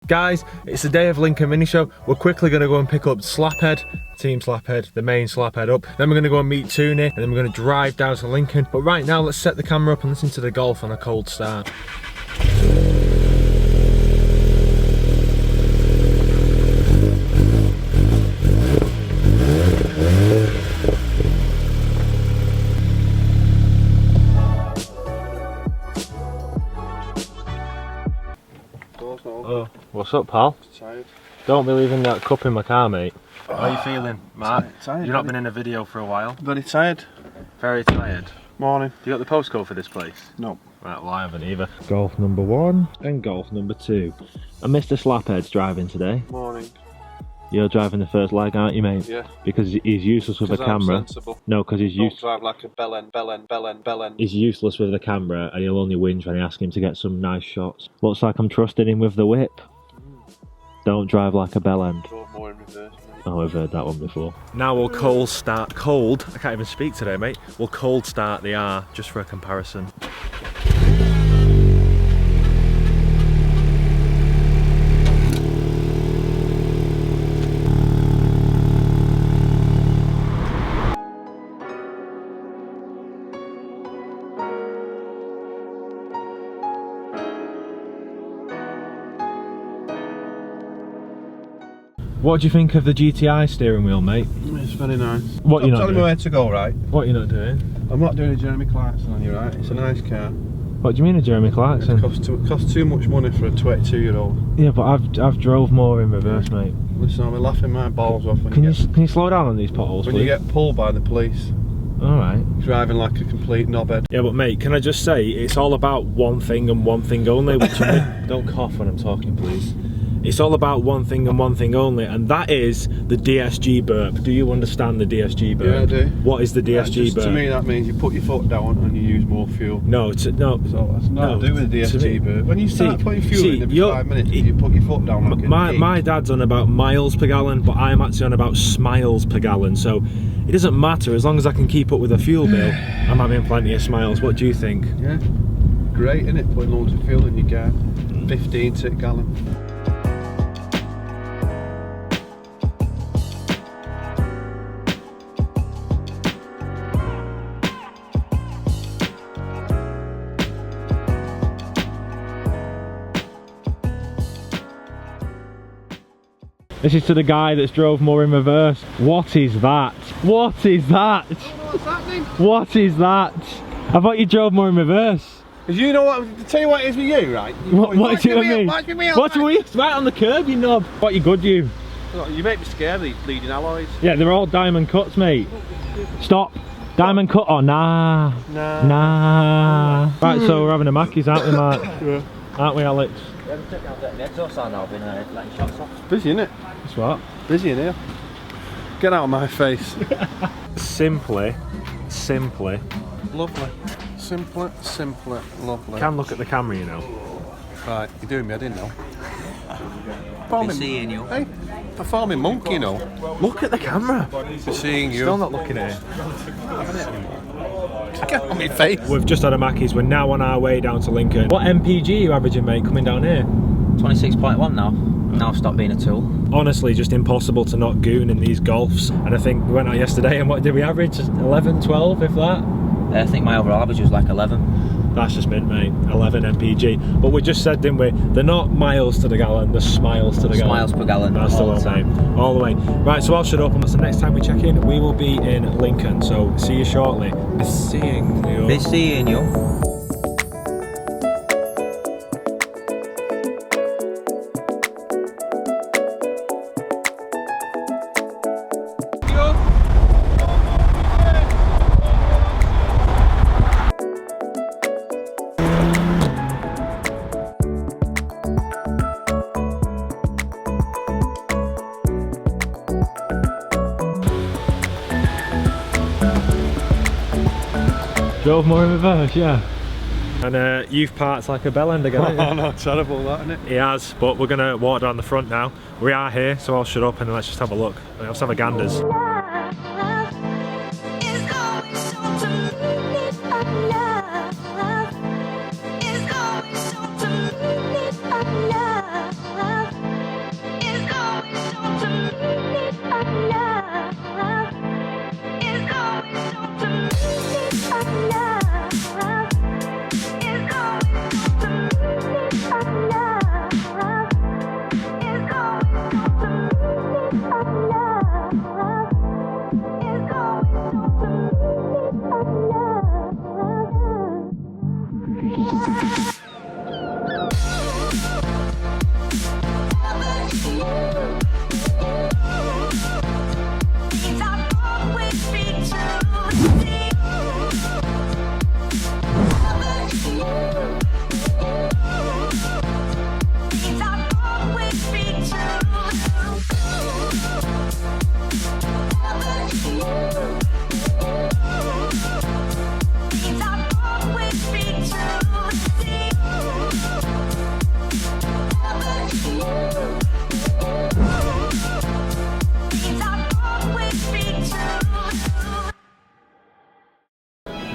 Guys, it's the day of Lincoln Mini Show. We're quickly going to go and pick up Slaphead, Team Slaphead, the main Slaphead up. Then we're going to go and meet Tooney, and then we're going to drive down to Lincoln. But right now, let's set the camera up and listen to the golf on a cold start. Oh, what's up, pal? Tired. Don't be leaving that cup in my car, mate. How are you feeling, Mark? Tired. You've not been in a video for a while. Very tired. Very tired. Morning. You got the postcode for this place? No. Right, well I haven't either. Golf number 1 and golf number 2. And Mr. Slaphead's driving today. Morning. You're driving the first leg, aren't you, mate? Yeah. Because he's useless with a camera. Sensible. No, because he's Don't drive like a bellend. He's useless with the camera, and he'll only whinge when I ask him to get some nice shots. Looks like I'm trusting him with the whip. Don't drive like a bellend. Drove more in reverse. Oh, I've heard that one before. Now we'll cold, I can't even speak today, mate. We'll cold start the R, just for a comparison. What do you think of the GTI steering wheel, mate? It's very nice. What you not telling doing? me where to go, right? What you not doing? I'm not doing a Jeremy Clarkson on you, right? It's a nice car. What do you mean a Jeremy Clarkson? It costs too much money for a 22-year-old. Yeah, but I've drove more in reverse, mate. Listen, I'll be laughing my balls off when Can you slow down on these potholes, when please? you get pulled by the police. Alright. Driving like a complete knobhead. Yeah, but mate, can I just say, it's all about one thing and one thing only, which don't cough when I'm talking, please. It's all about one thing and one thing only, and that is the DSG burp. Do you understand the DSG burp? Yeah, I do. What is the DSG burp? To me, that means you put your foot down and you use more fuel. No, no. So that's not to do with the DSG burp. When you start putting fuel in every 5 minutes, you put your foot down like a dick. My dad's on about miles per gallon, but I'm actually on about smiles per gallon, so it doesn't matter as long as I can keep up with the fuel bill. I'm having plenty of smiles. What do you think? Yeah, great, isn't it? Putting loads of fuel in your car. 15 to a gallon. This is to the guy that's drove more in reverse. What is that? What is that? I don't know what's happening. What is that? I thought you drove more in reverse. Because you know what, to tell you what it is with you, right? What is it with me? Watch me What's with you? Right on the curb, you knob. What, you good, you? You make me scared of these bleeding alloys. Yeah, they're all diamond cuts, mate. Stop. Diamond cut or nah? Nah. Right, so we're having a Mackey's, aren't we, Mark? Yeah. Aren't we, Alex? Busy, innit? That's what? Busy in here. Get out of my face. Simply. Lovely. Simply, lovely. Can look at the camera, you know. Right, you're doing me, I didn't know. Been seeing you. Hey, performing monkey, you know. Look at the camera. Been seeing you. Still not looking at it. Get on my face. We've just had a Mackey's, we're now on our way down to Lincoln. What MPG are you averaging, mate, coming down here? 26.1 now. Now I've stopped being a tool. Honestly, just impossible to not goon in these golfs. And I think we went out yesterday and what did we average? 11, 12, if that? I think my overall average was like 11. That's just mint, mate. 11 MPG. But we just said, didn't we? They're not miles to the gallon, they're smiles to the gallon. Smiles per gallon. That's the one, mate. All the way. Right, so I'll shut up, and that's the next time we check in. We will be in Lincoln, so see you shortly. Be seeing you. Be seeing you. Drove more in reverse, yeah. And you've parked like a bellend again. Oh no, terrible that, isn't it? He has, but we're going to walk down the front now. We are here, so I'll shut up and let's just have a look. Let's have a ganders.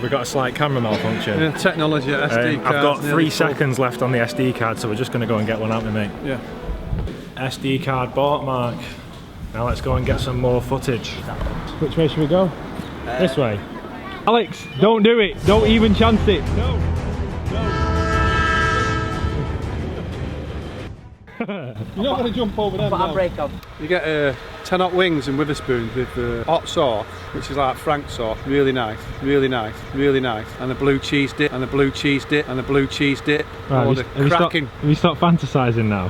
we've got a slight camera malfunction. Yeah, technology, SD card. I've got 3 seconds left on the SD card, so we're just going to go and get one out, mate. Yeah. SD card bought, Mark. Now let's go and get some more footage. Which way should we go? This way. Alex, don't do it. Don't even chance it. No. You're not going to jump over them. But I break off. You get 10 hot wings and Witherspoons with hot sauce, which is like Frank sauce. Really nice, really nice, really nice. And the blue cheese dip, and the blue cheese dip, and the blue cheese dip. Right, oh, the cracking. Have you stopped fantasising now?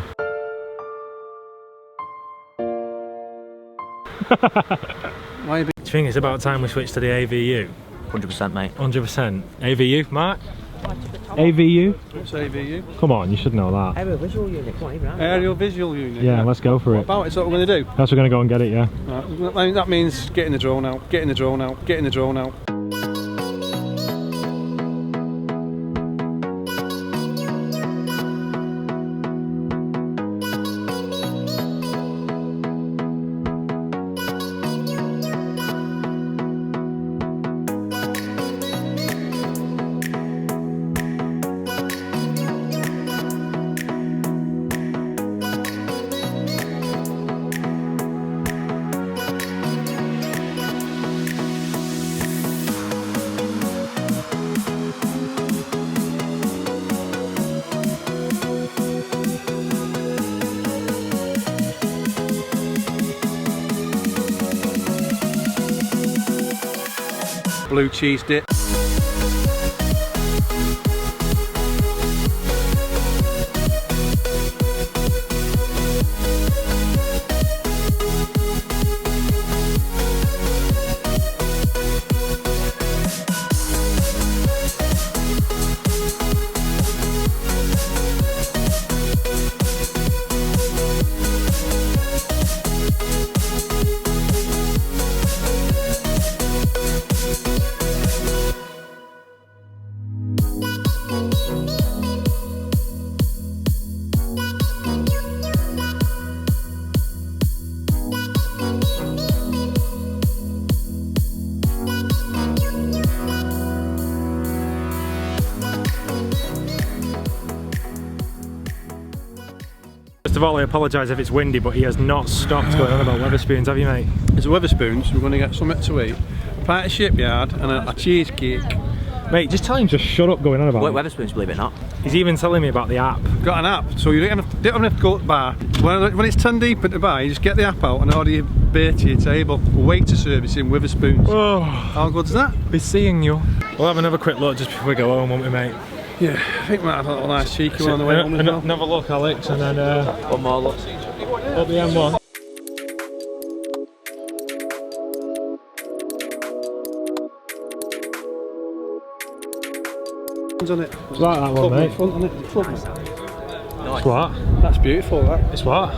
Why you Do you think it's about time we switch to the AVU? 100%, mate. 100%. AVU, Mark? AVU? What's AVU? Come on, you should know that. Aerial visual unit, come on, even. Aerial visual unit. Yeah, let's go for it. What about it? Is that what we're going to do? That's what we're going to go and get it, yeah. Right, that means getting the drone out, getting the drone out, getting the drone out. Blue cheese dip. First of all, I apologise if it's windy, but he has not stopped going on about Wetherspoons, have you, mate? There's a Wetherspoons, we're going to get something to eat, a pint of shipyard and a cheesecake. Mate, just tell him to shut up going on about it. Wetherspoons, believe it or not. He's even telling me about the app. Got an app, so you don't have to go to the bar. When it's 10 deep at the bar, you just get the app out and order your beer to your table. Waiter service in Wetherspoons. Oh, how good's that? Be seeing you. We'll have another quick look just before we go home, won't we, mate? Yeah, I think we might have a little nice cheeky one on the way home as well. Another look, Alex, and then one more look. Up the M1. On it. It's like that one, mate. Front on it. It's what? That's beautiful, that. It's what?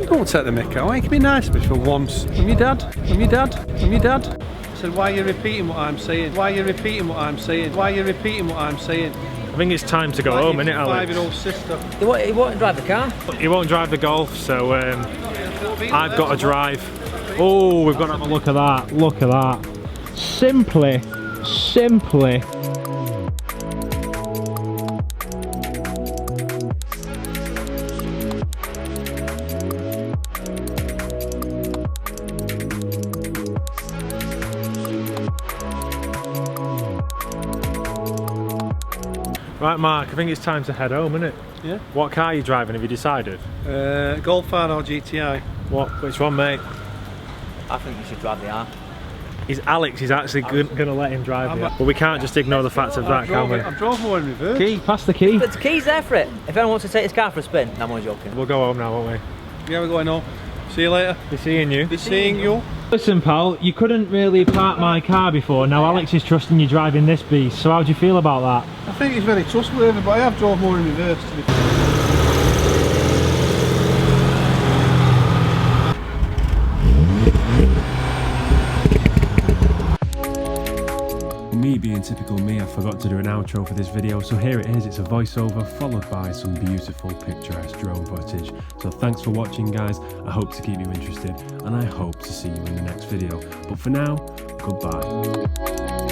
Don't take the mick out. It can be nice for once. I'm your dad. I'm your dad. I'm your dad. I said, why are you repeating what I'm saying? Why are you repeating what I'm saying? Why are you repeating what I'm saying? I think it's time to go home, isn't it, Alex? 5-year-old sister. He won't drive the car. He won't drive the Golf, so I've got to drive. Oh, we've got to have a look at that. Look at that. Simply. Right, Mark, I think it's time to head home, isn't it? Yeah. What car are you driving, have you decided? Golf R or GTI. Which one, mate? I think you should drive the R. Alex is actually going to let him drive it. But we can't just ignore the fact of that, can we? I drove more in reverse. Key, pass the key. But the key's there for it. If anyone wants to take his car for a spin, no, I'm only joking. We'll go home now, won't we? Yeah, we're going home. See you later. Be seeing you. Be seeing you. Listen, pal, you couldn't really park my car before. Now Alex is trusting you driving this beast. So how do you feel about that? I think he's very trustworthy, but I have drove more in reverse to be fair. Me being typical me, I forgot to do an outro for this video, so here it is. It's a voiceover followed by some beautiful picturesque drone footage. So thanks for watching, guys. I hope to keep you interested, and I hope to see you in the next video. But for now, goodbye.